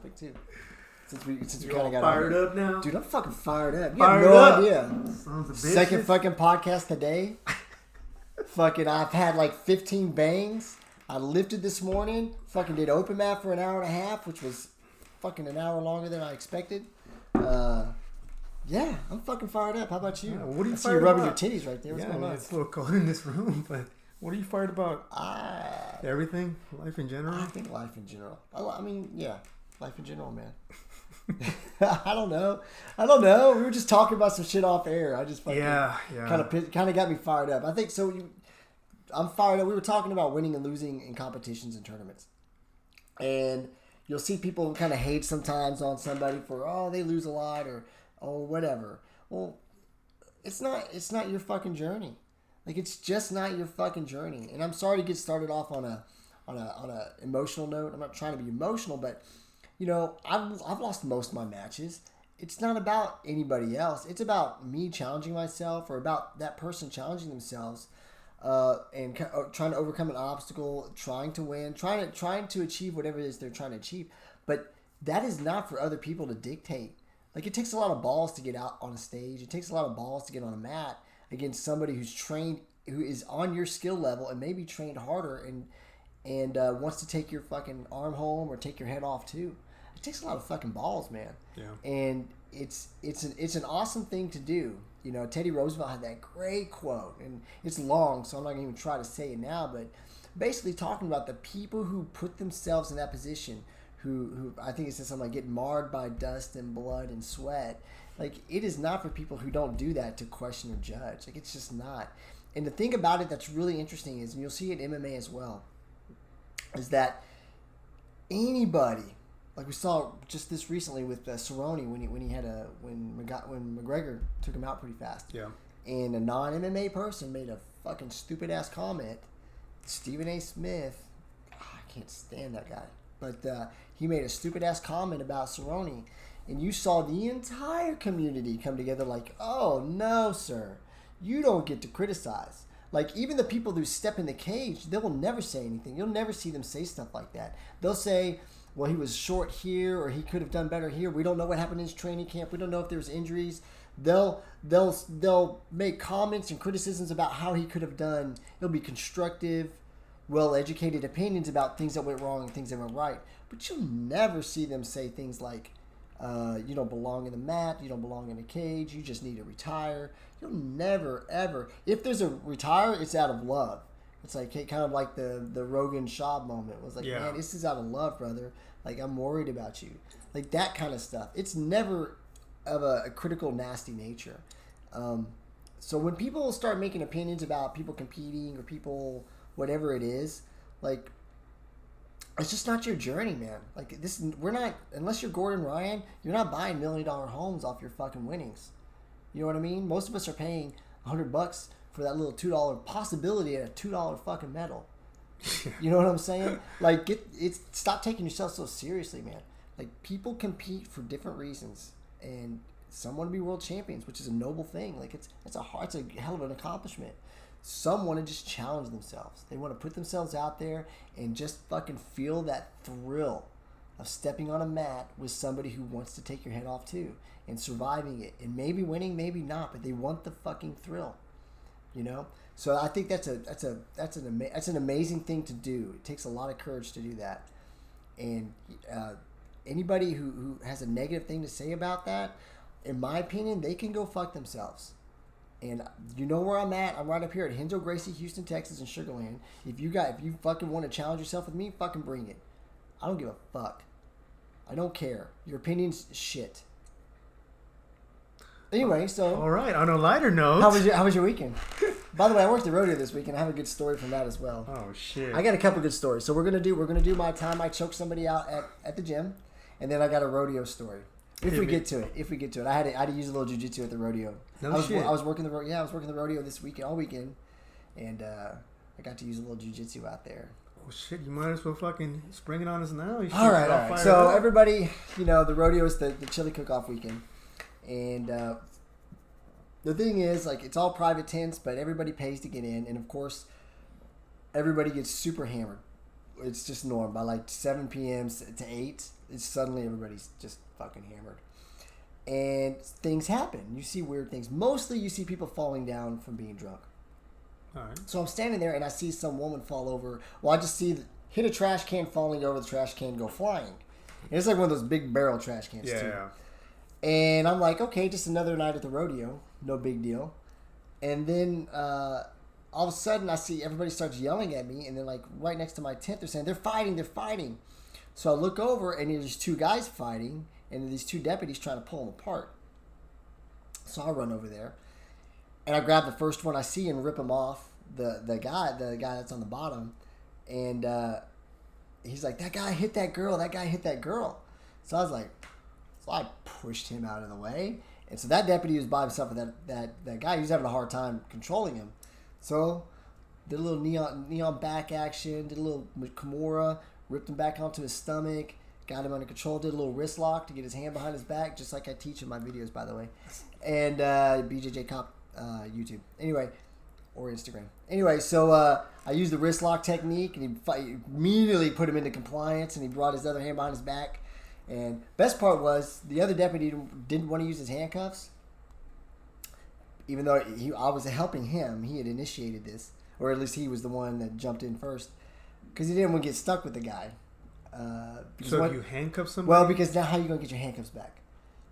topic too. Since we kind of got fired up now, dude. I'm fucking fired up. You fired have no up. idea. Sons of Second bitches. fucking podcast today. Fucking, I've had like 15 bangs. I lifted this morning. Fucking did open mat for an hour and a half, which was fucking an hour longer than I expected. Yeah, I'm fucking fired up. How about you? Yeah, what are you I see fired you rubbing about? your titties right there. What's going on? It's a little cold in this room, but what are you fired about? Everything? Life in general? I think life in general. I mean, yeah. Life in general, man. I don't know. We were just talking about some shit off air. I just fucking kind of got me fired up. I think so. I'm fired up. We were talking about winning and losing in competitions and tournaments, and you'll see people kind of hate sometimes on somebody for they lose a lot or whatever. Well, it's not your fucking journey. Like, it's just not your fucking journey. And I'm sorry to get started off on a emotional note. I'm not trying to be emotional, but you know, I've lost most of my matches. It's not about anybody else. It's about me challenging myself, or about that person challenging themselves, and trying to overcome an obstacle, trying to win, trying to achieve whatever it is they're trying to achieve. But that is not for other people to dictate. Like, it takes a lot of balls to get out on a stage. It takes a lot of balls to get on a mat against somebody who's trained, who is on your skill level and maybe trained harder and wants to take your fucking arm home or take your head off too. It takes a lot of fucking balls, man. Yeah. And it's an awesome thing to do. You know, Teddy Roosevelt had that great quote, and it's long, so I'm not going to even try to say it now, but basically talking about the people who put themselves in that position, who I think it says something like get marred by dust and blood and sweat. Like, it is not for people who don't do that to question or judge. Like, it's just not. And the thing about it that's really interesting is, and you'll see it in MMA as well, is that anybody, like we saw just this recently with Cerrone when McGregor took him out pretty fast. Yeah. And a non-MMA person made a fucking stupid ass comment. Stephen A. Smith, I can't stand that guy, but he made a stupid ass comment about Cerrone, and you saw the entire community come together like, oh no, sir, you don't get to criticize. Like, even the people who step in the cage, they will never say anything. You'll never see them say stuff like that. They'll say, well, he was short here, or he could have done better here. We don't know what happened in his training camp. We don't know if there was injuries. They'll make comments and criticisms about how he could have done. It'll be constructive, well-educated opinions about things that went wrong and things that went right. But you'll never see them say things like, you don't belong in the mat, you don't belong in a cage, you just need to retire. You'll never, ever. If there's a retire, it's out of love. It's like, kind of like the Rogan Schaub moment. It was like, man, this is out of love, brother. Like, I'm worried about you. Like, that kind of stuff. It's never of a critical, nasty nature. So when people start making opinions about people competing or people, whatever it is, like, it's just not your journey, man. Like, we're not, unless you're Gordon Ryan, you're not buying $1 million homes off your fucking winnings. You know what I mean? Most of us are paying $100 for that little $2 possibility at a $2 fucking medal. You know what I'm saying? Like, stop taking yourself so seriously, man. Like, people compete for different reasons, and some want to be world champions, which is a noble thing. Like, it's a hell of an accomplishment. Some want to just challenge themselves. They want to put themselves out there and just fucking feel that thrill of stepping on a mat with somebody who wants to take your head off too, and surviving it, and maybe winning, maybe not, but they want the fucking thrill, you know. So I think that's an amazing thing to do. It takes a lot of courage to do that, and anybody who has a negative thing to say about that, in my opinion, they can go fuck themselves. And you know where I'm at. I'm right up here at Henzo Gracie, Houston, Texas, and Sugar Land. If you fucking want to challenge yourself with me, fucking bring it. I don't give a fuck. I don't care. Your opinion's shit. Anyway, so all right. On a lighter note, how was your weekend? By the way, I worked the rodeo this weekend. I have a good story from that as well. Oh shit! I got a couple good stories. So we're gonna do my time I choked somebody out at the gym, and then I got a rodeo story. If we get to it, I had to use a little Jiu Jitsu at the rodeo. I was working the rodeo this weekend, all weekend, and I got to use a little Jiu Jitsu out there. Oh shit! You might as well fucking spring it on us now. All right. So everybody, you know, the rodeo is the chili cook-off weekend, and the thing is, like, it's all private tents, but everybody pays to get in, and of course, everybody gets super hammered. It's just norm by like 7 p.m. to 8. it's suddenly everybody's just fucking hammered. And things happen. You see weird things. Mostly you see people falling down from being drunk. All right. So I'm standing there and I see some woman fall over. Well, I just see hit a trash can falling over, the trash can go flying. And it's like one of those big barrel trash cans too. Yeah. And I'm like, okay, just another night at the rodeo. No big deal. And then all of a sudden I see everybody starts yelling at me. And then like right next to my tent, they're saying, they're fighting. So I look over and there's two guys fighting. And these two deputies trying to pull them apart. So I run over there. And I grab the first one I see and rip him off. The guy that's on the bottom. And he's like, that guy hit that girl. So I was like, so I pushed him out of the way. And so that deputy was by himself with that guy. He was having a hard time controlling him. So did a little neon back action. Did a little Kimura. Ripped him back onto his stomach. Got him under control. Did a little wrist lock to get his hand behind his back, just like I teach in my videos, by the way. And BJJ Cop YouTube. Anyway, or Instagram. Anyway, so I used the wrist lock technique, and he immediately put him into compliance, and he brought his other hand behind his back. And best part was, the other deputy didn't want to use his handcuffs. Even though I was helping him, he had initiated this. Or at least he was the one that jumped in first. Because he didn't want to get stuck with the guy. So you handcuff somebody? Well, because now how are you going to get your handcuffs back?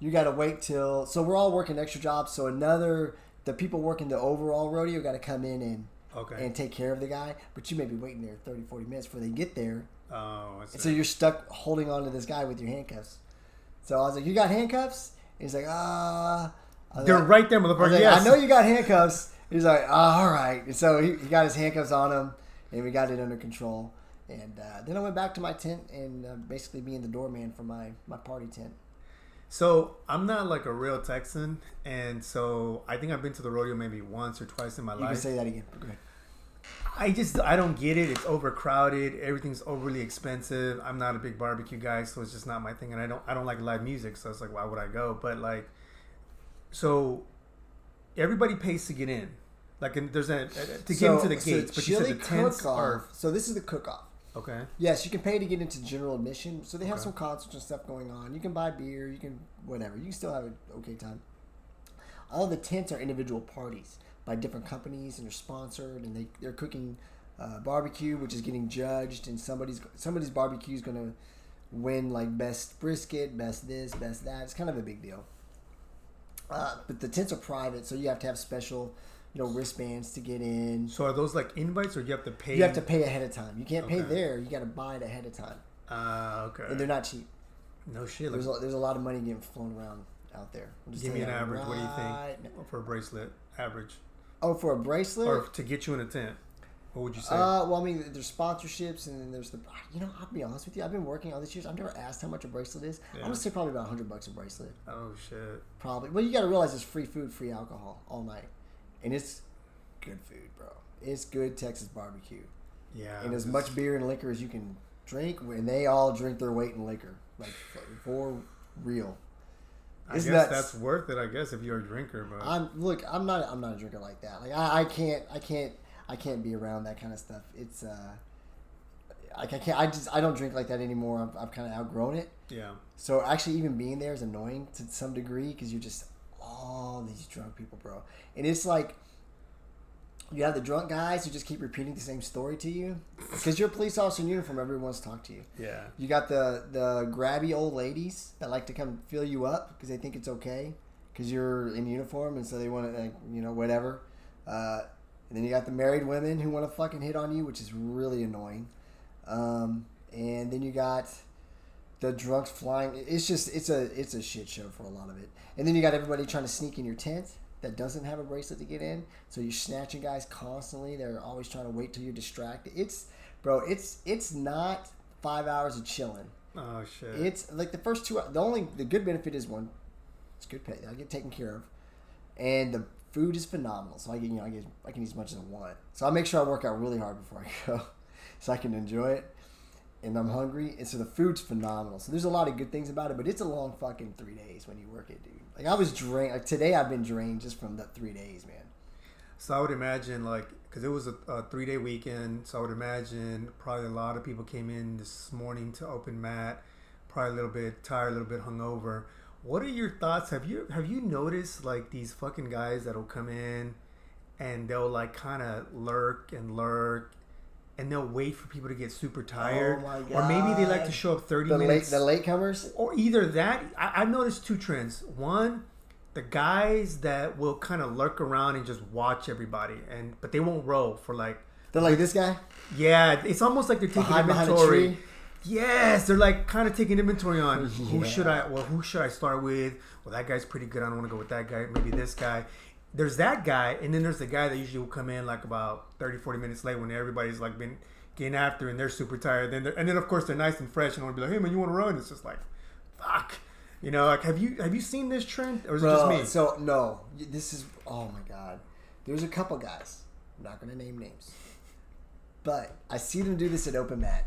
You got to wait till... So we're all working extra jobs. So the people working the overall rodeo got to come in and take care of the guy. But you may be waiting there 30, 40 minutes before they get there. Oh, I see. And so you're stuck holding on to this guy with your handcuffs. So I was like, you got handcuffs? And he's like, They're like, right there, motherfucker. Yes. I know you got handcuffs. He's like, all right. And so he got his handcuffs on him, and we got it under control. And then I went back to my tent and basically being the doorman for my party tent. So I'm not like a real Texan, and so I think I've been to the rodeo maybe once or twice in my life. You can say that again. Go ahead. I don't get it. It's overcrowded. Everything's overly expensive. I'm not a big barbecue guy, so it's just not my thing. And I don't like live music, so it's like, why would I go? But like, so everybody pays to get in. Like, there's to get into the gates, but you said the tents are. So this is the cook-off. Okay. Yes, you can pay to get into general admission. So they have some concerts and stuff going on. You can buy beer. You can whatever. You can still have an okay time. All the tents are individual parties by different companies, and they're sponsored, and they're cooking barbecue, which is getting judged, and somebody's barbecue is going to win like best brisket, best this, best that. It's kind of a big deal. But the tents are private, so you have to have special, wristbands to get in. So are those like invites, or you have to pay? You have to pay ahead of time. You can't pay there. You got to buy it ahead of time. Okay. And they're not cheap. No shit. There's a lot of money getting flown around out there. Give me an average. What do you think for a bracelet? Average. Oh, for a bracelet? Or to get you in a tent. What would you say? Well, I mean, there's sponsorships, and then there's I'll be honest with you. I've been working all these years. I've never asked how much a bracelet is. Yeah. I'm going to say probably about $100 a bracelet. Oh, shit. Probably. Well, you got to realize it's free food, free alcohol all night. And it's good food, bro. It's good Texas barbecue. Yeah. And as much beer and liquor as you can drink, and they all drink their weight in liquor. Like, for real. I guess that's worth it. I guess if you're a drinker, but I'm not a drinker like that. Like I can't be around that kind of stuff. It's I don't drink like that anymore. I've kind of outgrown it. Yeah. So actually, even being there is annoying to some degree because you're just all these drunk people, bro. And it's like you have the drunk guys who just keep repeating the same story to you because you're a police officer in uniform. Everyone wants to talk to you. Yeah. You got the grabby old ladies that like to come fill you up because they think it's okay because you're in uniform, and so they want to, whatever. And then you got the married women who want to fucking hit on you, which is really annoying. And then you got the drunks flying. It's a shit show for a lot of it. And then you got everybody trying to sneak in your tent that doesn't have a bracelet to get in. So you're snatching guys constantly. They're always trying to wait till you're distracted. It's not 5 hours of chilling. Oh shit. It's like the first 2 hours. The good benefit is one, it's good pay. I get taken care of. And the food is phenomenal. So I can eat as much as I want. So I make sure I work out really hard before I go so I can enjoy it. And I'm hungry, and so the food's phenomenal. So there's a lot of good things about it, but it's a long fucking 3 days when you work it, dude. Like I was drained. Like today, I've been drained just from the 3 days, man. So I would imagine, because it was a 3-day weekend, so I would imagine probably a lot of people came in this morning to open mat. probably a little bit tired, a little bit hungover. What are your thoughts? Have you noticed like these fucking guys that'll come in and they'll like kind of lurk and they'll wait for people to get super tired. Oh my God. Or maybe they like to show up 30 minutes. The latecomers? Or either that. I've noticed two trends. One, the guys that will kind of lurk around and just watch everybody, but they won't roll for like... They're like this guy? Yeah, it's almost like they're taking inventory. Yes, they're like kind of taking inventory on who should I start with? Well, that guy's pretty good. I don't want to go with that guy. Maybe this guy. There's that guy, and then there's the guy that usually will come in like about 30, 40 minutes late when everybody's like been getting after and they're super tired. And then of course they're nice and fresh and want to be like, hey man, you want to run? It's just like, fuck. You know, like have you seen this trend or is it just me? So no, this is, oh my God. There's a couple guys. I'm not going to name names, but I see them do this at open mat,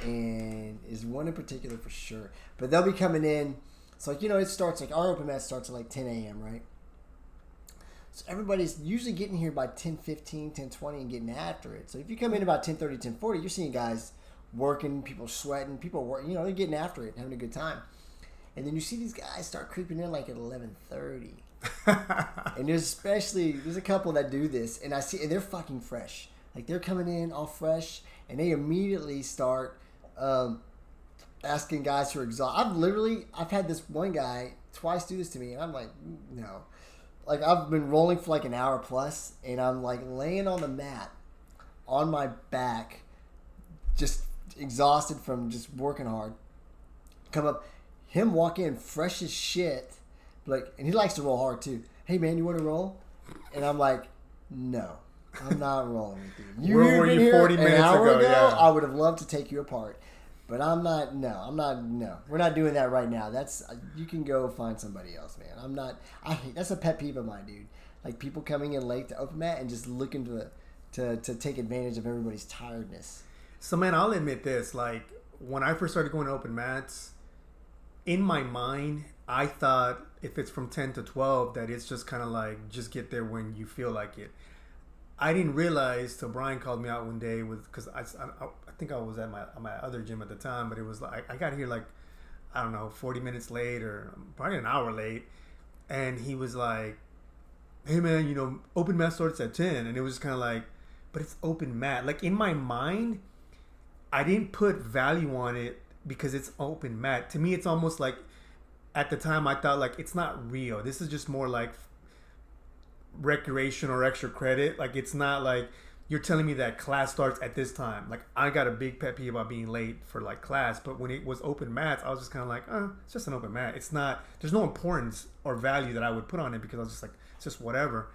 and is one in particular for sure. But they'll be coming in. So like, it starts like our open mat starts at like 10 a.m. right? So everybody's usually getting here by 10:15, 10:20 and getting after it. So if you come in about 10:30, 10:40, you're seeing guys working, people sweating, people working, they're getting after it, having a good time. And then you see these guys start creeping in like at 11:30. And there's a couple that do this, and and they're fucking fresh. Like they're coming in all fresh, and they immediately start asking guys who are exhausted. I've had this one guy twice do this to me, and I'm like, no. Like I've been rolling for like an hour plus, and I'm like laying on the mat on my back, just exhausted from just working hard. Come up, him walk in fresh as shit, and he likes to roll hard too. Hey man, you want to roll? And I'm like, no, I'm not rolling with you. Where were you 40 minutes ago? Yeah. I would have loved to take you apart. But I'm not. We're not doing that right now. You can go find somebody else, man. That's a pet peeve of mine, dude. Like people coming in late to open mat and just looking to take advantage of everybody's tiredness. So man, I'll admit this. Like when I first started going to open mats, in my mind, I thought if it's from 10 to 12, that it's just kind of like just get there when you feel like it. I didn't realize till Brian called me out one day because I think I was at my other gym at the time, but it was like I got here like I don't know 40 minutes late or probably an hour late, and he was like, "Hey man, open mat starts at 10," and it was just kind of like, but it's open mat. Like in my mind, I didn't put value on it because it's open mat. To me, it's almost like at the time I thought like it's not real. This is just more like recreation or extra credit. Like it's not like you're telling me that class starts at this time. Like I got a big pet peeve about being late for like class, but when it was open mats, I was just kind of like, it's just an open mat. It's not, there's no importance or value that I would put on it because I was just like, it's just whatever.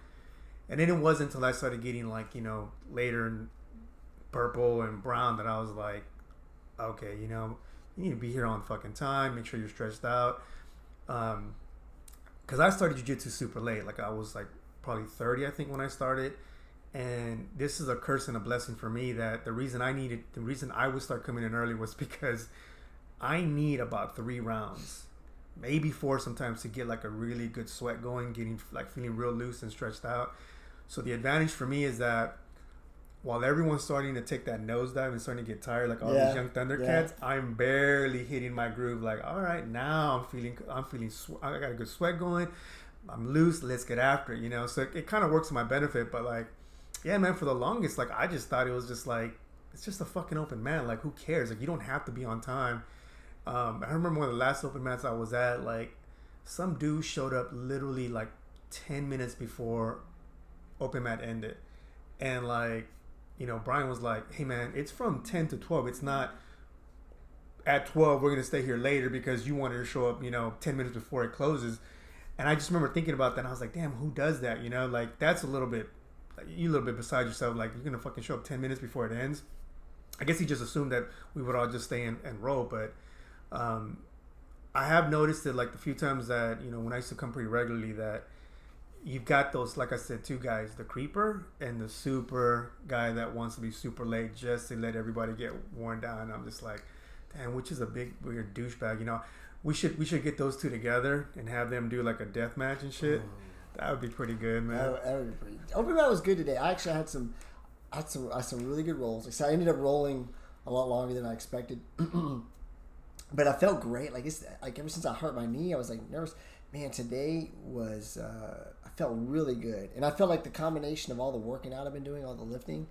And then it wasn't until I started getting like, later in purple and brown that I was like, okay, you need to be here on fucking time. Make sure you're stretched out. Cause I started jiu-jitsu super late. Like I was like, probably 30, I think, when I started. And this is a curse and a blessing for me that the reason I would start coming in early was because I need about 3 rounds, maybe 4 sometimes to get like a really good sweat going, feeling real loose and stretched out. So the advantage for me is that while everyone's starting to take that nosedive and starting to get tired, like all these young Thundercats, I'm barely hitting my groove. Like, all right, now I'm feeling, I got a good sweat going. I'm loose, let's get after it, So it kind of works to my benefit, but like, yeah, man, for the longest, like, I just thought it was just like, it's just a fucking open mat. Like, who cares? Like, you don't have to be on time. I remember one of the last open mats I was at, like, some dude showed up literally like 10 minutes before open mat ended. And like, Brian was like, hey man, it's from 10 to 12. It's not at 12, we're going to stay here later because you wanted to show up, 10 minutes before it closes. And I just remember thinking about that, and I was like, damn, who does that? Like, that's a little bit beside yourself. Like, you're going to fucking show up 10 minutes before it ends. I guess he just assumed that we would all just stay and roll. But I have noticed that, like, the few times that, when I used to come pretty regularly, that you've got those, like I said, 2 guys, the creeper and the super guy that wants to be super late just to let everybody get worn down. And I'm just like, damn, which is a big, weird douchebag, We should get those 2 together and have them do like a death match and shit. That would be pretty good, man. That would be pretty. Open mat was good today. I actually had some really good rolls. So I ended up rolling a lot longer than I expected. But I felt great. Like it's like ever since I hurt my knee, I was like nervous. Man, today was I felt really good, and I felt like the combination of all the working out I've been doing, all the lifting,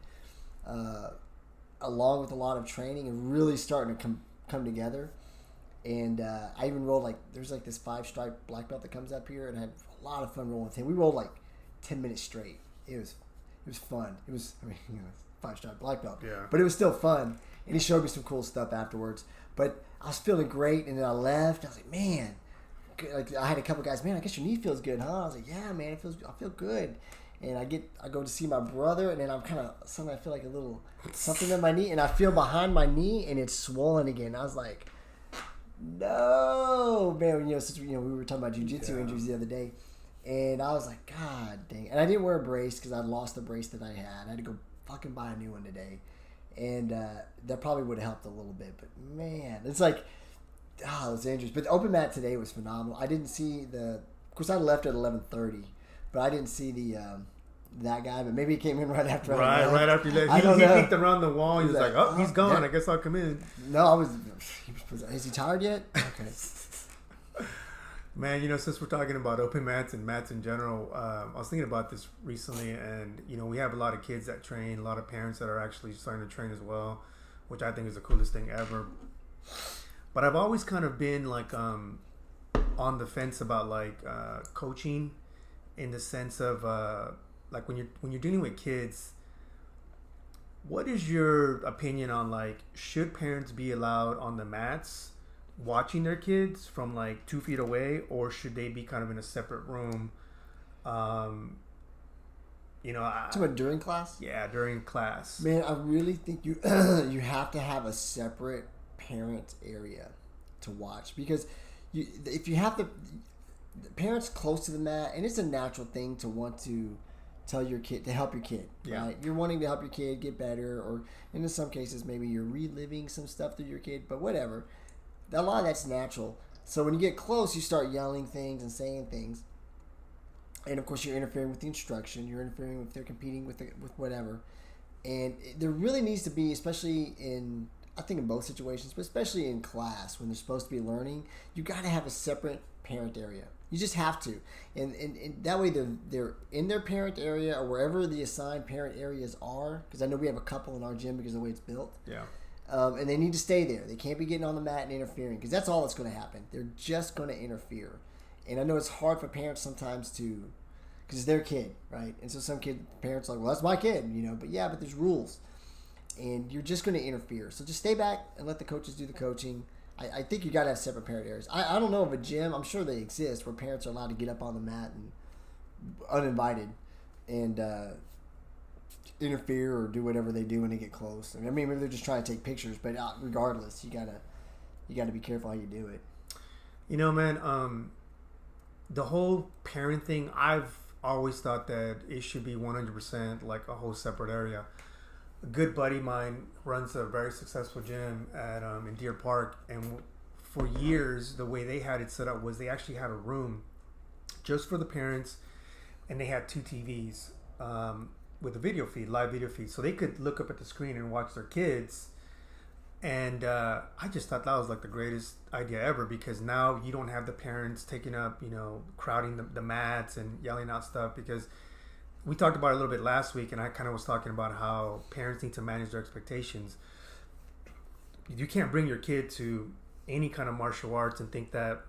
along with a lot of training, and really starting to come together. And I even rolled there's like this 5-stripe black belt that comes up here, and I had a lot of fun rolling with him. We rolled like 10 minutes straight. It was fun. It was 5-stripe black belt, yeah. But it was still fun, and he showed me some cool stuff afterwards. But I was feeling great, and then I left. I was like, man, like I had a couple guys, man, I guess your knee feels good, huh? I was like, yeah, man, I feel good. And I go to see my brother, and then I'm suddenly I feel like a little something in my knee, and I feel behind my knee, and it's swollen again. I was like, no, man, since we were talking about Jiu Jitsu injuries the other day, and I was like, God dang. And I didn't wear a brace because I'd lost the brace that I had. I had to go fucking buy a new one today. And that probably would have helped a little bit. But, man, it's like, it's injuries. But the open mat today was phenomenal. I didn't see of course, I left at 11:30, but I didn't see that guy. But maybe he came in right after I left. Right after you left. He peeked around the wall. He was like, oh, he's gone. I guess I'll come in. No, is he tired yet? Okay. Man, since we're talking about open mats and mats in general, I was thinking about this recently, and we have a lot of kids that train, a lot of parents that are actually starting to train as well, which I think is the coolest thing ever. But I've always kind of been like on the fence about like coaching, in the sense of like when you're dealing with kids. What is your opinion on like, should parents be allowed on the mats watching their kids from like 2 feet away, or should they be kind of in a separate room? During class? Yeah, during class. Man, I really think you you have to have a separate parent area to watch, because if you have the parents close to the mat, and it's a natural thing to want to tell your kid to help your kid, right? You're wanting to help your kid get better, or in some cases maybe you're reliving some stuff through your kid, but whatever. A lot of that's natural. So when you get close, you start yelling things and saying things, and of course you're interfering with the instruction. You're interfering if they're competing with whatever. And there really needs to be, especially in both situations, but especially in class when they're supposed to be learning, you got to have a separate parent area. You just have to, and that way they're in their parent area or wherever the assigned parent areas are. Because I know we have a couple in our gym because of the way it's built. Yeah. And they need to stay there. They can't be getting on the mat and interfering, because that's all that's going to happen. They're just going to interfere. And I know it's hard for parents sometimes because it's their kid, right? And so some parents are like, well, that's my kid, but there's rules. And you're just going to interfere. So just stay back and let the coaches do the coaching. I think you got to have separate parent areas. I don't know of a gym, I'm sure they exist, where parents are allowed to get up on the mat and uninvited and interfere or do whatever they do when they get close. I mean, maybe they're just trying to take pictures, but regardless, you gotta be careful how you do it. Man, the whole parent thing, I've always thought that it should be 100% like a whole separate area. A good buddy of mine runs a very successful gym at in Deer Park, and for years the way they had it set up was they actually had a room just for the parents, and they had 2 TVs with a live video feed, so they could look up at the screen and watch their kids. And I just thought that was like the greatest idea ever, because now you don't have the parents taking up, crowding the mats and yelling out stuff. Because we talked about it a little bit last week, and I kind of was talking about how parents need to manage their expectations. You can't bring your kid to any kind of martial arts and think that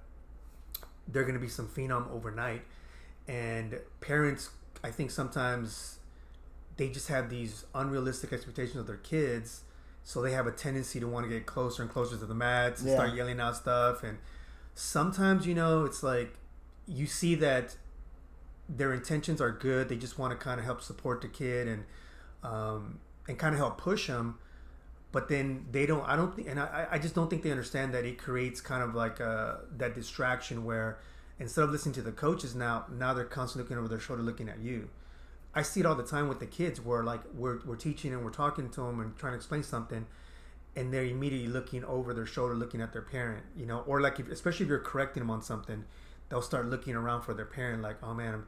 they're going to be some phenom overnight. And parents, I think sometimes they just have these unrealistic expectations of their kids, so they have a tendency to want to get closer and closer to the mats and start yelling out stuff. And sometimes, it's like you see that their intentions are good. They just want to kind of help support the kid and kind of help push them. But then I just don't think they understand that it creates kind of like that distraction where instead of listening to the coaches, now they're constantly looking over their shoulder, looking at you. I see it all the time with the kids where like we're teaching and we're talking to them and trying to explain something, and they're immediately looking over their shoulder, looking at their parent, or like especially if you're correcting them on something, they'll start looking around for their parent like, oh man,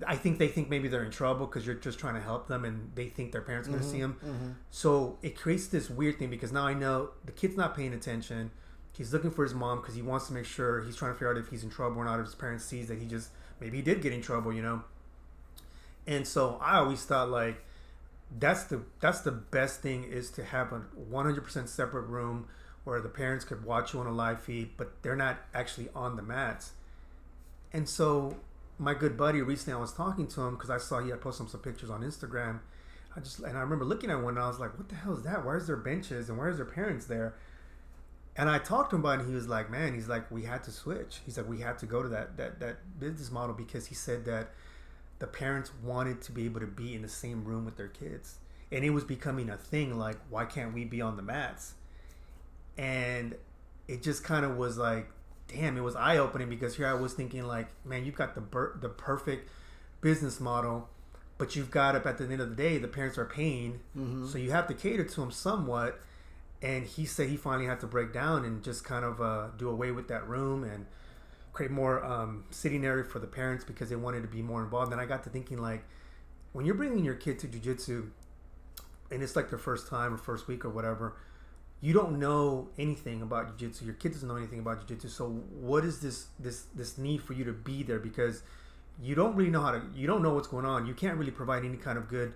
I think they think maybe they're in trouble because you're just trying to help them, and they think their parents are going to see them. Mm-hmm. So it creates this weird thing, because now I know the kid's not paying attention. He's looking for his mom because he wants to make sure, he's trying to figure out if he's in trouble or not, if his parents sees that maybe he did get in trouble, And so I always thought like, that's the best thing, is to have a 100% separate room where the parents could watch you on a live feed, but they're not actually on the mats. And so my good buddy, recently I was talking to him because I saw he had posted some pictures on Instagram. I remember looking at one and I was like, what the hell is that? Where's their benches and where's their parents there? And I talked to him about it, and he was like, man, he's like, we had to switch. He's like, we had to go to that business model, because he said that the parents wanted to be able to be in the same room with their kids. And it was becoming a thing, like, why can't we be on the mats? And it just kind of was like, damn, it was eye-opening, because here I was thinking like, man, you've got the perfect business model, but you've got up at the end of the day, the parents are paying, so you have to cater to them somewhat. And he said he finally had to break down and just kind of do away with that room and create more sitting area for the parents, because they wanted to be more involved. And I got to thinking, like, when you're bringing your kid to jiu-jitsu and it's like their first time or first week or whatever, you don't know anything about jiu-jitsu. Your kid doesn't know anything about jiu-jitsu. So what is this need for you to be there? Because you don't really know you don't know what's going on. You can't really provide any kind of good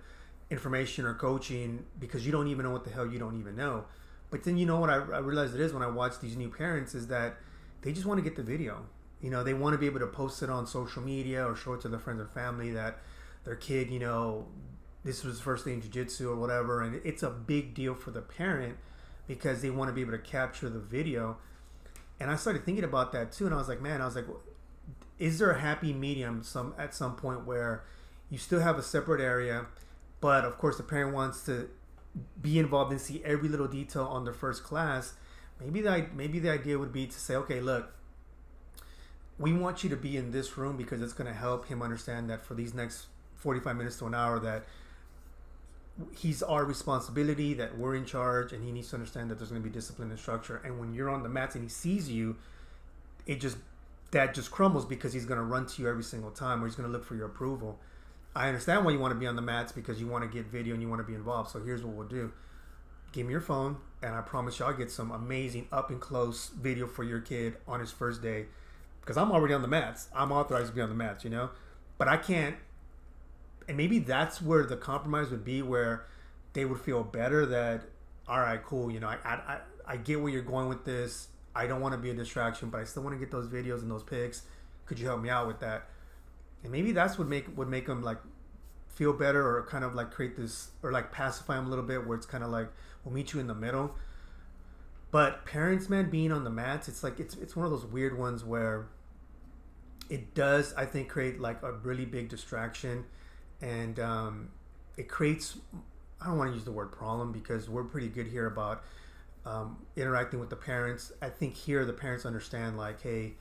information or coaching, because you don't even know what the hell you don't even know. But then, what I realized it is when I watch these new parents is that they just want to get the video. They want to be able to post it on social media or show it to their friends or family that their kid, this was his first day in jiu-jitsu or whatever. And it's a big deal for the parent, because they want to be able to capture the video. And I started thinking about that too. And I was like, is there a happy medium at some point where you still have a separate area, but of course the parent wants to be involved and see every little detail on their first class? Maybe the idea would be to say, okay, look, we want you to be in this room because it's going to help him understand that for these next 45 minutes to an hour that he's our responsibility, that we're in charge, and he needs to understand that there's going to be discipline and structure. And when you're on the mats and he sees you, that just crumbles, because he's going to run to you every single time, or he's going to look for your approval. I understand why you want to be on the mats, because you want to get video and you want to be involved. So here's what we'll do. Give me your phone, and I promise you I'll get some amazing up and close video for your kid on his first day, because I'm already on the mats. I'm authorized to be on the mats, but I can't. And maybe that's where the compromise would be, where they would feel better that, all right, cool, I get where you're going with this. I don't want to be a distraction, but I still want to get those videos and those pics. Could you help me out with that? And maybe that's would make them like feel better, or kind of like create this, or like pacify them a little bit, where it's kind of like, we'll meet you in the middle. But parents, man, being on the mats, it's like it's one of those weird ones where it does, I think, create like a really big distraction. And it creates, I don't want to use the word problem, because we're pretty good here about interacting with the parents. I think here the parents understand, like, hey,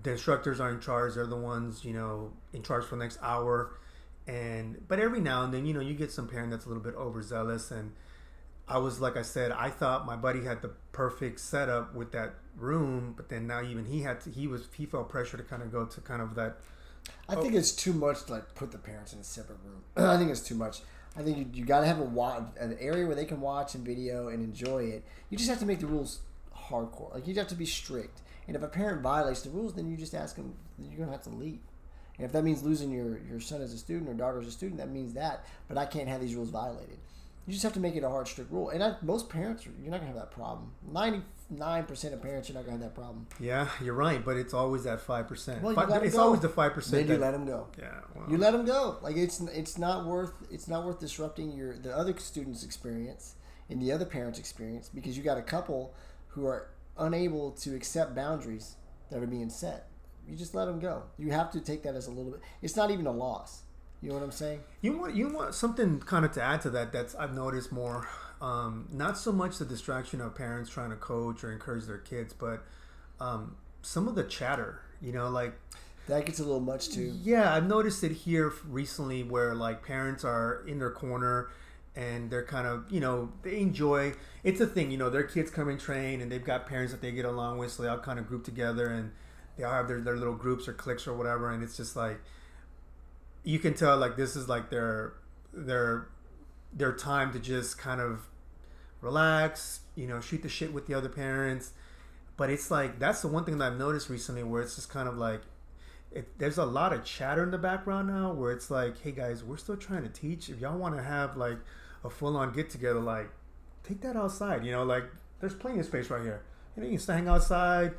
the instructors are in charge. They're the ones, in charge for the next hour. But every now and then, you get some parent that's a little bit overzealous. And like I said, I thought my buddy had the perfect setup with that room, but then now even he felt pressure to kind of go to kind of that. I think it's too much to like put the parents in a separate room. I think it's too much. I think you got to have an area where they can watch and video and enjoy it. You just have to make the rules hardcore. Like, you have to be strict. And if a parent violates the rules, then you just ask them, you're going to have to leave. And if that means losing your son as a student or daughter as a student, that means that. But I can't have these rules violated. You just have to make it a hard, strict rule. And most parents, you're not going to have that problem. 99% of parents, you're not going to have that problem. Yeah, you're right. But it's always that 5%. Well, it's always the 5%. Then you let them go. Yeah. Well. You let them go. Like, it's not worth disrupting the other students' experience and the other parents' experience, because you got a couple who are unable to accept boundaries that are being set. You just let them go. You have to take that as a little bit. It's not even a loss. You know what I'm saying? You want something kind of to add to that. That's I've noticed more. Not so much the distraction of parents trying to coach or encourage their kids, but some of the chatter. Like that gets a little much too. Yeah, I've noticed it here recently, where like parents are in their corner and they're kind of they enjoy. It's a thing. Their kids come and train, and they've got parents that they get along with, so they all kind of group together, and they all have their little groups or cliques or whatever, and it's just like. You can tell, like, this is like their time to just kind of relax, shoot the shit with the other parents. But it's like, that's the one thing that I've noticed recently where it's just kind of like, there's a lot of chatter in the background now where it's like, hey guys, we're still trying to teach. If y'all want to have like a full-on get-together, like take that outside. You know, like there's plenty of space right here. You know, you can still hang outside,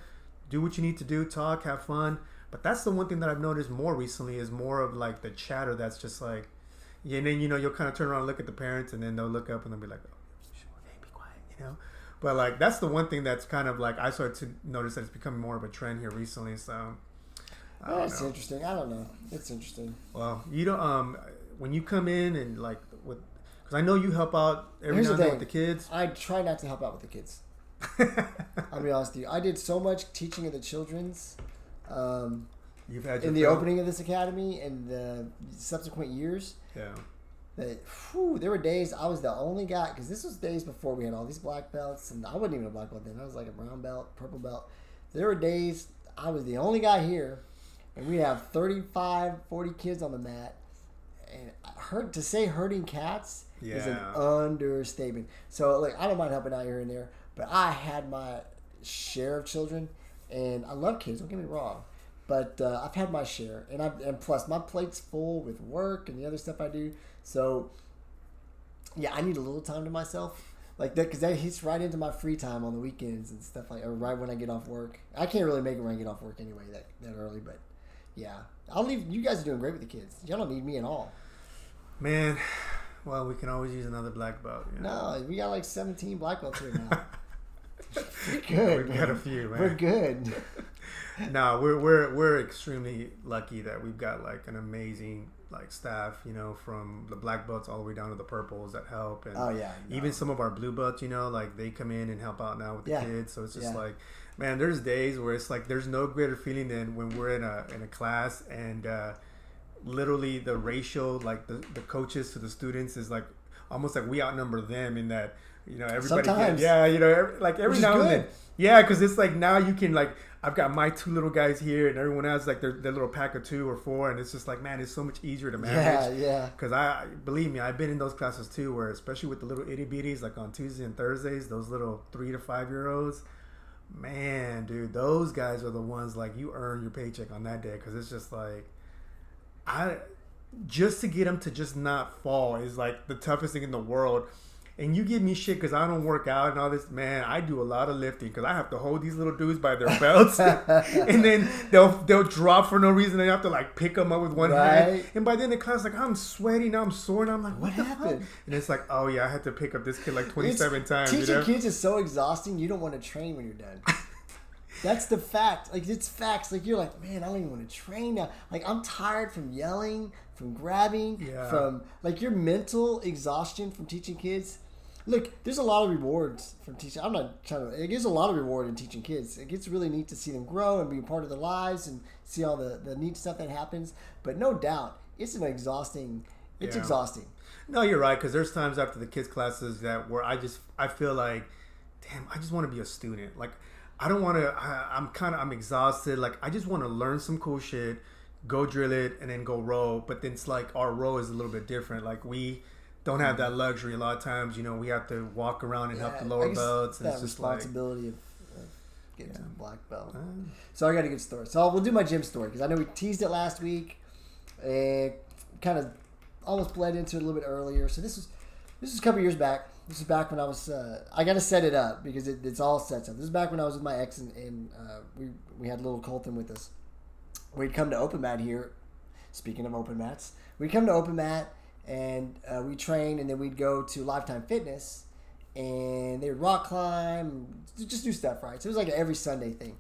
do what you need to do, talk, have fun. But that's the one thing that I've noticed more recently is more of like the chatter that's just like, yeah, and then, you know, you'll kind of turn around and look at the parents and then they'll look up and they'll be like, oh, hey, be quiet, you know? But like, that's the one thing that's kind of like, I started to notice that it's becoming more of a trend here recently. So, that's interesting. I don't know. It's interesting. Well, you don't, when you come in and like, with, because I know you help out every now and then with the kids. I try not to help out with the kids. I'll be honest with you. I did so much teaching of the children's You've had in the opening of this academy and the subsequent years. Yeah. That, there were days I was the only guy, because this was days before we had all these black belts, and I wasn't even a black belt then. I was like a brown belt, purple belt. There were days I was the only guy here, and we have 35, 40 kids on the mat. And to say hurting cats is an understatement. So, like, I don't mind helping out here and there, but I had my share of children, and I love kids, don't get me wrong. But I've had my share, and plus my plate's full with work and the other stuff I do. So, yeah, I need a little time to myself, like that, because that hits right into my free time on the weekends and stuff or right when I get off work. I can't really make it when I get off work anyway that early, but yeah, I'll leave. You guys are doing great with the kids. Y'all don't need me at all. Man, well, we can always use another black belt. You know? No, we got like 17 black belts here now. We're good. We've got a few, man. We're good. No, we're extremely lucky that we've got like an amazing like staff, you know, from the black belts all the way down to the purples that help, and even some of our blue belts, you know, like they come in and help out now with the kids. So it's just like, man, there's days where it's like there's no greater feeling than when we're in a class and literally the ratio, like the coaches to the students is like almost like we outnumber them in that, you know, everybody you know, like every now and then. Yeah, because it's like now you can like, I've got my two little guys here and everyone else like their little pack of 2 or 4, and it's just like, man, it's so much easier to manage. Yeah. Because believe me, I've been in those classes too, where especially with the little itty bitties, like on Tuesdays and Thursdays, those little 3 to 5 year olds, man, dude, those guys are the ones like you earn your paycheck on that day, because it's just like, just to get them to just not fall is like the toughest thing in the world. And you give me shit because I don't work out and all this. Man, I do a lot of lifting because I have to hold these little dudes by their belts. And then they'll drop for no reason. And I have to like pick them up with one hand. And by then the class like, I'm sweaty now, I'm sore. And I'm like, what happened? And it's like, oh yeah, I had to pick up this kid like 27 times. Teaching kids is so exhausting. You don't want to train when you're done. That's the fact. Like, it's facts. Like, you're like, man, I don't even want to train now. Like, I'm tired from yelling, from grabbing, from like your mental exhaustion from teaching kids. Look, there's a lot of rewards from teaching. I'm not trying to. It gives a lot of reward in teaching kids. It gets really neat to see them grow and be a part of their lives and see all the neat stuff that happens. But no doubt, it's an exhausting. It's exhausting. No, you're right. Because there's times after the kids' classes that where I feel like, damn, I just want to be a student. Like, I don't want to. I'm exhausted. Like, I just want to learn some cool shit, go drill it, and then go row. But then it's like our row is a little bit different. Like we don't have that luxury. A lot of times, you know, we have to walk around and help the lower belts. And that it's just responsibility of getting to the black belt. So I got a good story. So we'll do my gym story because I know we teased it last week and kind of almost bled into it a little bit earlier. So this is a couple years back. This is back when I was. I got to set it up because it's all set up. This is back when I was with my ex and we had little Colton with us. We'd come to Open Mat here. Speaking of Open Mats, we'd come to Open Mat. And we train, and then we'd go to Lifetime Fitness, and they would rock climb, just do stuff, right? So it was like an every Sunday thing.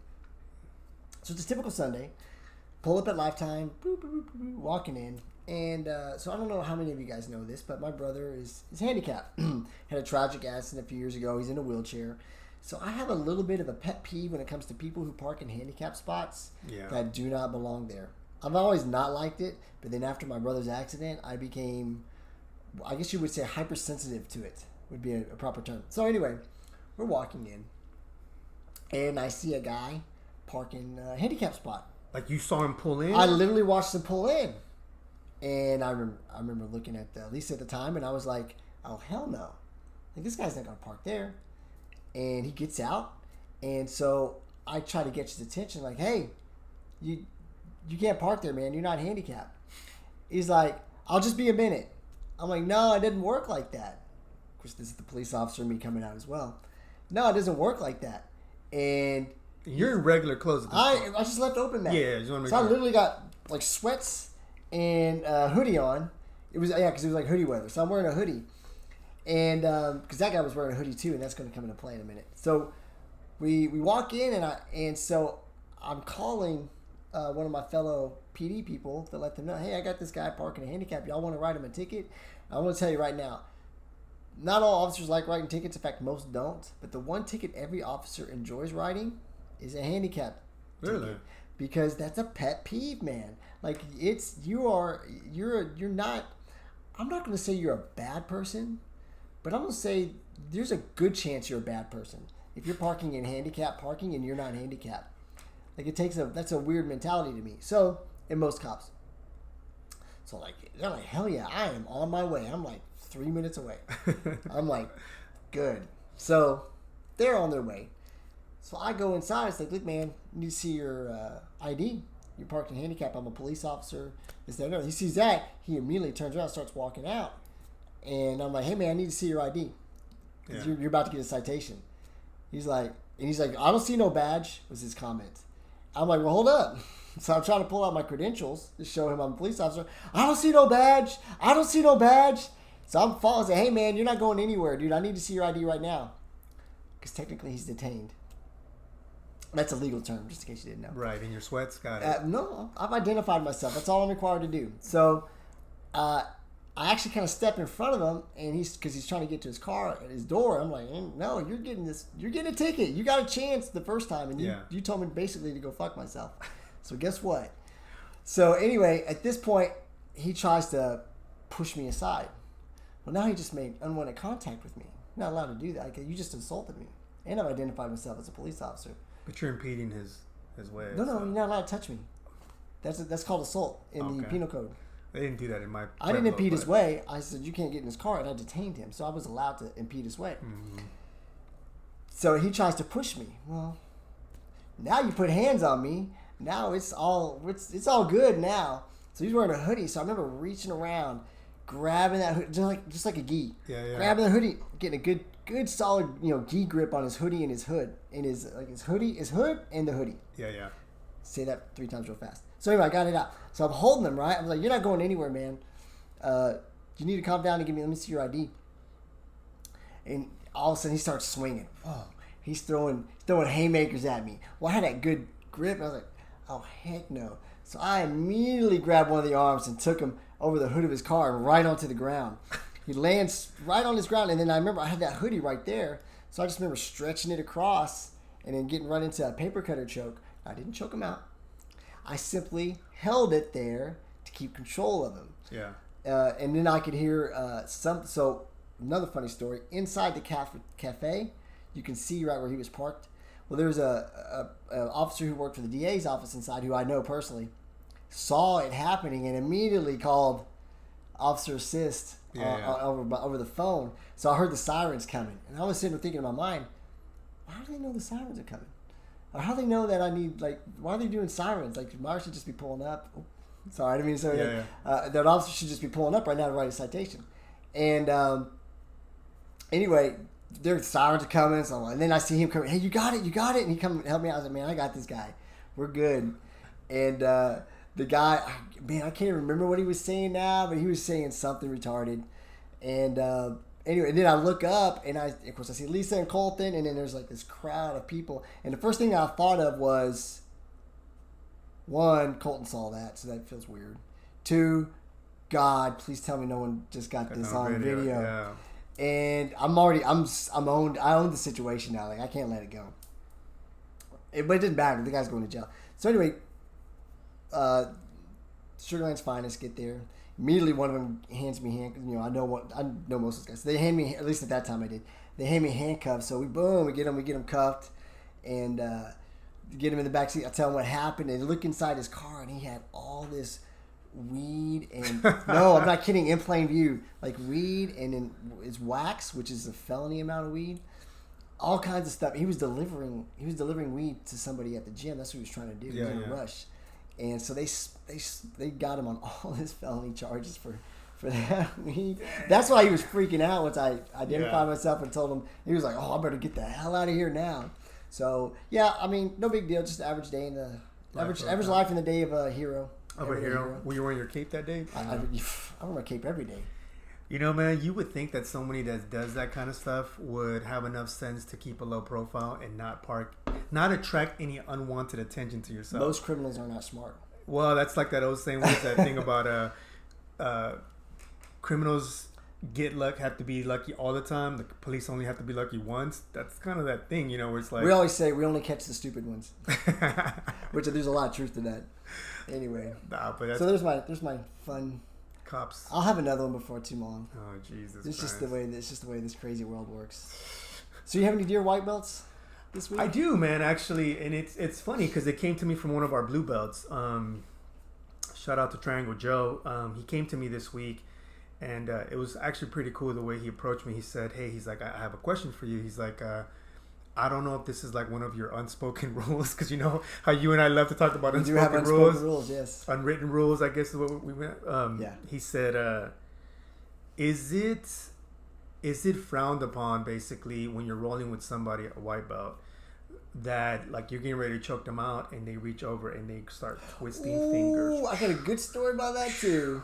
So it's a typical Sunday. Pull up at Lifetime, boop, boop, boop, boop, walking in. And so I don't know how many of you guys know this, but my brother is handicapped. Had a tragic accident a few years ago. He's in a wheelchair. So I have a little bit of a pet peeve when it comes to people who park in handicap spots that do not belong there. I've always not liked it, but then after my brother's accident, I became, I guess you would say, hypersensitive to it, would be a proper term. So anyway, we're walking in, and I see a guy parking a handicap spot. Like you saw him pull in? I literally watched him pull in. And I remember looking at Lisa at the time, and I was like, oh, hell no. Like, this guy's not going to park there. And he gets out. And so I try to get his attention, like, hey, you can't park there, man. You're not handicapped. He's like, I'll just be a minute. I'm like, no, it didn't work like that. Of course, this is the police officer and me coming out as well. No, it doesn't work like that. And you're in regular clothes at this point. I just left open, man. Yeah, just want to make sure. I literally got like sweats and a hoodie on. It was because it was like hoodie weather, so I'm wearing a hoodie. And because that guy was wearing a hoodie too, and that's going to come into play in a minute. So we walk in, and so I'm calling one of my fellow PD people to let them know, hey, I got this guy parking a handicap. Y'all want to write him a ticket? I want to tell you right now, not all officers like writing tickets. In fact, most don't. But the one ticket every officer enjoys writing is a handicap ticket, because that's a pet peeve, man. Like you're not. I'm not going to say you're a bad person. But I'm going to say there's a good chance you're a bad person if you're parking in handicap parking and you're not handicapped. Like that's a weird mentality to me. So, in most cops. So they're like, hell yeah, I am on my way. I'm like 3 minutes away. I'm like, good. So, they're on their way. So I go inside. It's like, look, man, you need to see your ID. You're parked in handicap. I'm a police officer. He sees that. He immediately turns around and starts walking out. And I'm like, hey, man, I need to see your ID. Yeah. You're about to get a citation. He's like, I don't see no badge, was his comment. I'm like, well, hold up. So I'm trying to pull out my credentials to show him I'm a police officer. I don't see no badge. So I'm following, saying, hey, man, you're not going anywhere, dude. I need to see your ID right now. Because technically he's detained. That's a legal term, just in case you didn't know. Right, in your sweats? Got it. No, I've identified myself. That's all I'm required to do. So, I actually kind of step in front of him, and because he's trying to get to his car at his door. I'm like, no, you're getting a ticket. You got a chance the first time, and you told me basically to go fuck myself. So guess what? So anyway, at this point, he tries to push me aside. Well, now he just made unwanted contact with me. I'm not allowed to do that. You just insulted me, and I've identified myself as a police officer. But you're impeding his way. No, you're not allowed to touch me. That's called assault in the penal code. They didn't do that in my... I didn't impede his way. I said, you can't get in his car, and I detained him. So I was allowed to impede his way. Mm-hmm. So he tries to push me. Well, now you put hands on me. Now it's all good now. So he's wearing a hoodie. So I remember reaching around, grabbing that hoodie, just like a gi. Yeah. Grabbing the hoodie, getting a good solid, gi grip on his hoodie and his hood. And his hood and the hoodie. Yeah. Say that 3 times real fast. So anyway, I got it out. So I'm holding him, right? I was like, you're not going anywhere, man. You need to calm down and let me see your ID. And all of a sudden he starts swinging. Oh, he's throwing haymakers at me. Well, I had that good grip. I was like, oh, heck no. So I immediately grabbed one of the arms and took him over the hood of his car and right onto the ground. He lands right on his ground. And then I remember I had that hoodie right there. So I just remember stretching it across and then getting right into a paper cutter choke. I didn't choke him out. I simply held it there to keep control of him. Yeah. And then I could hear So another funny story. Inside the cafe, you can see right where he was parked. Well, there was a officer who worked for the DA's office inside, who I know personally, saw it happening and immediately called Officer Assist over the phone. So I heard the sirens coming, and I was sitting there thinking in my mind, why do they know the sirens are coming? Or how do they know that I need, why are they doing sirens? Mars should just be pulling up. Oh, sorry, I didn't mean to say that. That officer should just be pulling up right now to write a citation. And anyway, their sirens are coming. And then I see him coming. Hey, you got it. And he come help me out. I was like, man, I got this guy. We're good. And the guy, man, I can't remember what he was saying now, but he was saying something retarded. And anyway, and then I look up, and of course I see Lisa and Colton, and then there's this crowd of people. And the first thing I thought of was, 1, Colton saw that, so that feels weird. 2, God, please tell me no one just got this on video. Yeah. And I'm owned. I own the situation now. I can't let it go. But it didn't matter. The guy's going to jail. So anyway, Sugarland's Finest get there. Immediately, one of them hands me handcuffs. I know most of those guys. So they hand me, at least at that time I did. They hand me handcuffs. So we get them cuffed, and get him in the back seat. I tell him what happened, and look inside his car, and he had all this weed and no, I'm not kidding. In plain view, weed, and then it's wax, which is a felony amount of weed. all kinds of stuff. He was delivering weed to somebody at the gym. That's what he was trying to do. He was in a rush. And so they got him on all his felony charges for that. That's why he was freaking out once I identified myself and told him. He was like, "Oh, I better get the hell out of here now." So yeah, I mean, no big deal. Just average day in the average life in the day of a hero. Of a hero. Were you wearing your cape that day? I wear my cape every day. You know, man, you would think that somebody that does that kind of stuff would have enough sense to keep a low profile and not attract any unwanted attention to yourself. Most criminals are not smart. Well, that's like that old saying. What's that thing about criminals have to be lucky all the time. The police only have to be lucky once. That's kind of that thing, you know, where it's like... We always say we only catch the stupid ones. Which there's a lot of truth to that. Anyway. So there's my fun... Cops. I'll have another one before too long. Oh, Jesus It's Christ. just the way this crazy world works. So you have any deer white belts this week? I do, man, actually. And it's funny because it came to me from one of our blue belts. Shout out to Triangle Joe. He came to me this week. And it was actually pretty cool the way he approached me. He said, "Hey," he's like, "I have a question for you." He's like, "I don't know if this is like one of your unspoken rules, because you know how you and I love to talk about unspoken rules. Yes, unwritten rules. I guess is what we meant." Yeah. He said, "Is it frowned upon, basically, when you're rolling with somebody a white belt, that like you're getting ready to choke them out and they reach over and they start twisting fingers?" I got a good story about that too.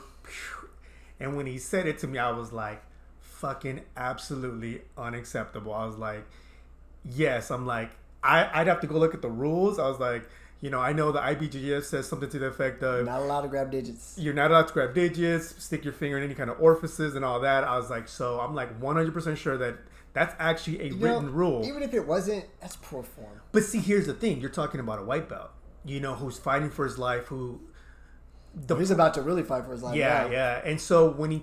And when he said it to me, I was like, fucking absolutely unacceptable. I was like, yes. I'm like, I'd have to go look at the rules. I was like, you know, I know the IBJJF says something to the effect of... Not allowed to grab digits. You're not allowed to grab digits, stick your finger in any kind of orifices and all that. I was like, so I'm like 100% sure that that's actually a written rule. Even if it wasn't, that's poor form. But see, here's the thing. You're talking about a white belt, you know, who's fighting for his life, he's about to really fight for his life. Yeah. And so when he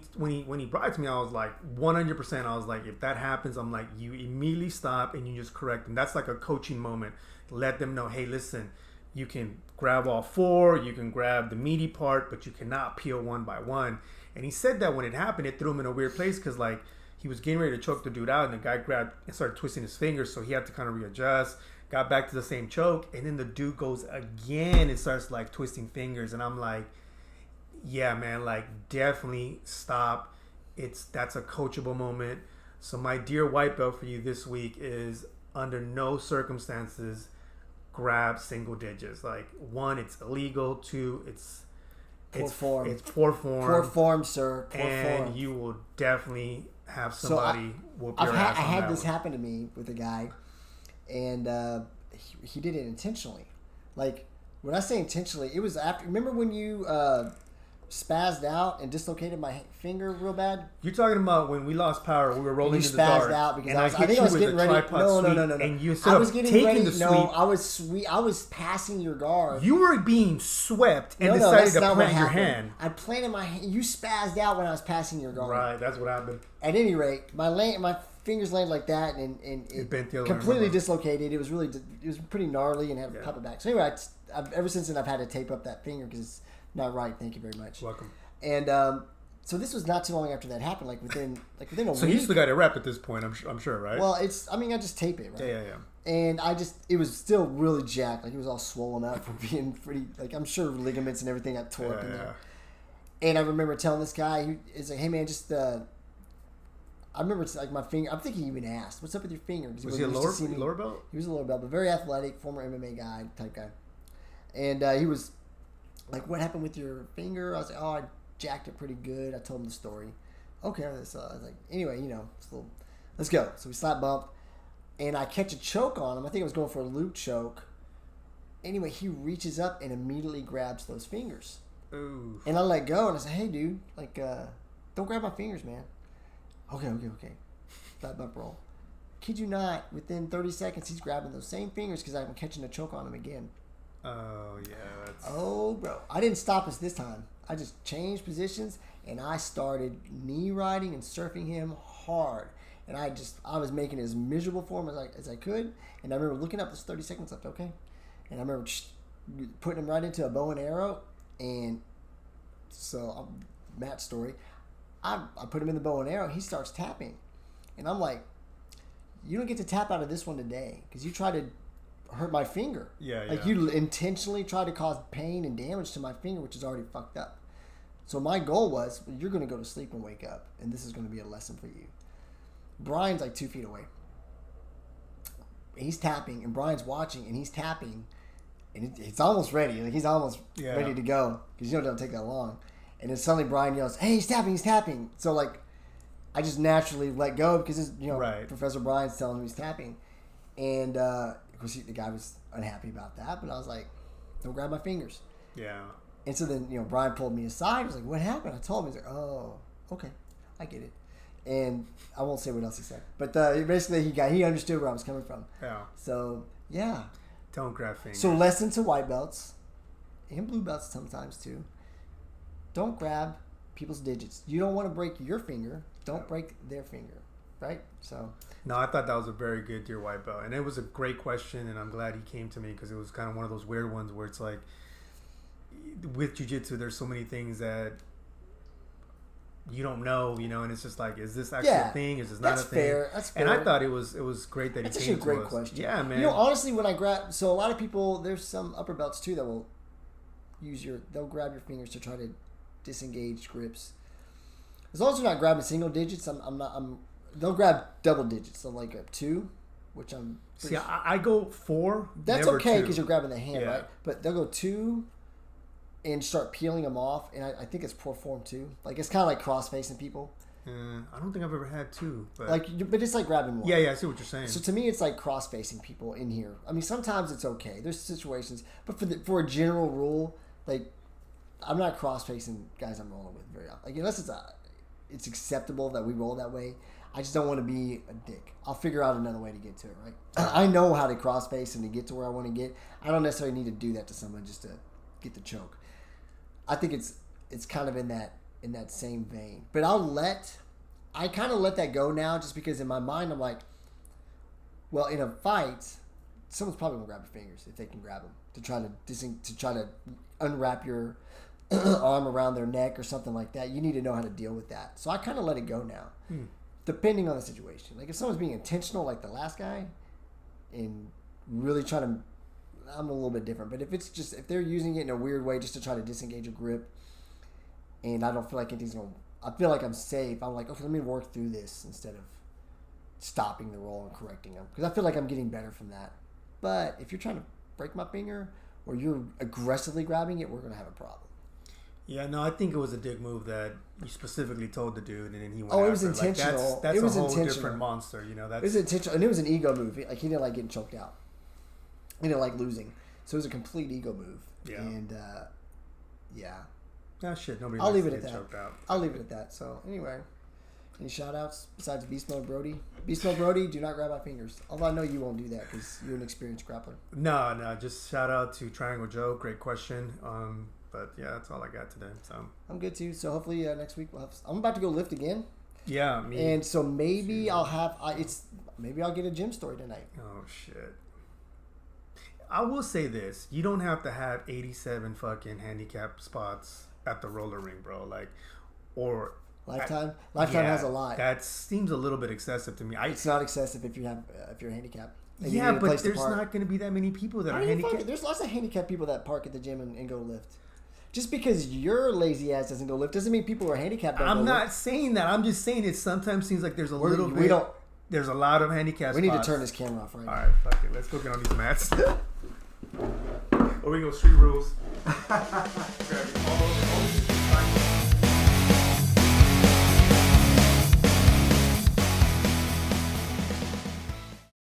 brought it to me, I was like 100%. I was like, if that happens, I'm like, you immediately stop and you just correct. And that's like a coaching moment. Let them know, hey, listen, you can grab all four, you can grab the meaty part, but you cannot peel one by one. And he said that when it happened, it threw him in a weird place because like he was getting ready to choke the dude out, and the guy grabbed and started twisting his fingers, so he had to kind of readjust. Got back to the same choke, and then the dude goes again and starts like twisting fingers, and I'm like, yeah, man, like definitely stop. That's a coachable moment. So my dear white belt for you this week is, under no circumstances grab single digits. Like, one, it's illegal. Two, it's poor form. It's poor form. Poor form, sir. Poor and form. You will definitely have somebody whoop your ass. I had this happen to me with a guy, and he did it intentionally. Like, when I say intentionally, it was after. Remember when you spazzed out and dislocated my finger real bad? You're talking about when we lost power. We were rolling in the dark. You spazzed out because I think I was getting ready. No. And you I was getting ready. I was passing your guard. You were being swept and decided to plant your hand. I planted my hand. You spazzed out when I was passing your guard. Right, that's what happened. At any rate, my fingers landed like that, and it bent the other completely dislocated. It was pretty gnarly and had to pop it back. So anyway, ever since then I've had to tape up that finger because it's not right. Thank you very much. Welcome. And so this was not too long after that happened. Like within a week. So you still got it wrapped at this point. I'm sure, right? Well, I just tape it, right? Yeah. And it was still really jacked. Like it was all swollen up from being pretty. Like I'm sure ligaments and everything got tore up in there. And I remember telling this guy, he's like, "Hey man, just." I remember it's like my finger. I think he even asked, "What's up with your finger?" Was he a lower belt? He was a lower belt, but very athletic, former MMA type guy. And he was like, "What happened with your finger?" I was like, "Oh, I jacked it pretty good." I told him the story. Okay, so I was like, "Anyway, let's go." So we slap bump, and I catch a choke on him. I think I was going for a loop choke. Anyway, he reaches up and immediately grabs those fingers. Ooh. And I let go, and I said, "Hey, dude, like, don't grab my fingers, man." Okay. Slap bump roll. Kid you not, within 30 seconds, he's grabbing those same fingers because I'm catching a choke on him again. Oh, yeah. Oh, bro. I didn't stop us this time. I just changed positions, and I started knee riding and surfing him hard. And I was making it as miserable for him as I could. And I remember looking up, there's 30 seconds left, okay? And I remember putting him right into a bow and arrow. And so, Matt's story, I put him in the bow and arrow. He starts tapping. And I'm like, you don't get to tap out of this one today because you tried to hurt my finger. Yeah, like you intentionally tried to cause pain and damage to my finger, which is already fucked up. So my goal was, you're going to go to sleep and wake up, and this is going to be a lesson for you. Brian's like 2 feet away. He's tapping, and Brian's watching, and he's tapping, and it's almost ready. Like he's almost ready to go because it don't take that long. And then suddenly Brian yells, "Hey, he's tapping!" So like, I just naturally let go because Professor Brian's telling him he's tapping, and of course the guy was unhappy about that. But I was like, "Don't grab my fingers." Yeah. And so then Brian pulled me aside. He was like, "What happened?" I told him. He's like, "Oh, okay, I get it." And I won't say what else he said, but basically he understood where I was coming from. Yeah. So yeah. Don't grab fingers. So lesson to white belts and blue belts sometimes too. Don't grab people's digits. You don't want to break your finger. Don't break their finger, right? So. No, I thought that was a very good dear white belt, and it was a great question, and I'm glad he came to me because it was kind of one of those weird ones where it's like, with jiu-jitsu, there's so many things that you don't know, and it's just like, is this actually a thing? Is this not a thing? That's fair. And I thought it was great that he came to us. That's actually a great question. Yeah, man. Honestly, when I grab, so a lot of people, there's some upper belts too that will they'll grab your fingers to try to disengage grips. As long as you're not grabbing single digits, they'll grab double digits. So like a 2, which I'm. See, I go 4. That's okay because you're grabbing the hand, right? But they'll go 2. And start peeling them off, and I think it's poor form too. Like it's kind of like cross facing people. I don't think I've ever had 2, but but it's like grabbing one. Yeah, I see what you're saying. So to me, it's like cross facing people in here. I mean, sometimes it's okay. There's situations, but for a general rule, like I'm not cross facing guys I'm rolling with very often. Like unless it's acceptable that we roll that way. I just don't want to be a dick. I'll figure out another way to get to it. Right? I know how to cross face and to get to where I want to get. I don't necessarily need to do that to someone just to get the choke. I think it's kind of in that same vein. But I kind of let that go now just because in my mind I'm like, well, in a fight, someone's probably gonna grab your fingers if they can grab them to try to unwrap your arm around their neck or something like that. You need to know how to deal with that. So I kind of let it go now, depending on the situation. Like if someone's being intentional, like the last guy, and really trying to. I'm a little bit different, but if they're using it in a weird way just to try to disengage a grip, and I don't feel like anything's going, I feel like I'm safe. I'm like, okay, let me work through this instead of stopping the roll and correcting them because I feel like I'm getting better from that. But if you're trying to break my finger or you're aggressively grabbing it, we're gonna have a problem. Yeah, no, I think it was a dick move that you specifically told the dude, and then he went. Oh, it was intentional. Like, that's a whole different monster, It was intentional, and it was an ego move. Like he didn't like getting choked out. He didn't like losing. So it was a complete ego move. Yeah. And, Ah, shit. Nobody I'll leave it at get that. choked out. I'll leave it at that. So, anyway. Any shout-outs besides Beast Mode Brody? Beast Mode Brody, do not grab my fingers. Although I know you won't do that because you're an experienced grappler. No. Just shout out to Triangle Joe. Great question. But, yeah, that's all I got today. So I'm good, too. So, hopefully next week we'll have... I'm about to go lift again. Yeah, me. And so maybe I'll have... Maybe I'll get a gym story tonight. Oh, shit. I will say this: you don't have to have 87 fucking handicap spots at the roller ring, bro. Like, or Lifetime has a lot. That seems a little bit excessive to me. It's not excessive if you're handicapped. Yeah, but there's not going to be that many people that are handicapped. There's lots of handicapped people that park at the gym and go lift. Just because your lazy ass doesn't go lift doesn't mean people who are handicapped don't I'm go not lift. saying that. I'm just saying it sometimes seems like there's a little bit. There's a lot of handicap spots. We need to turn this camera off right now. All right, fuck it. Let's go get on these mats. Or we go street rules.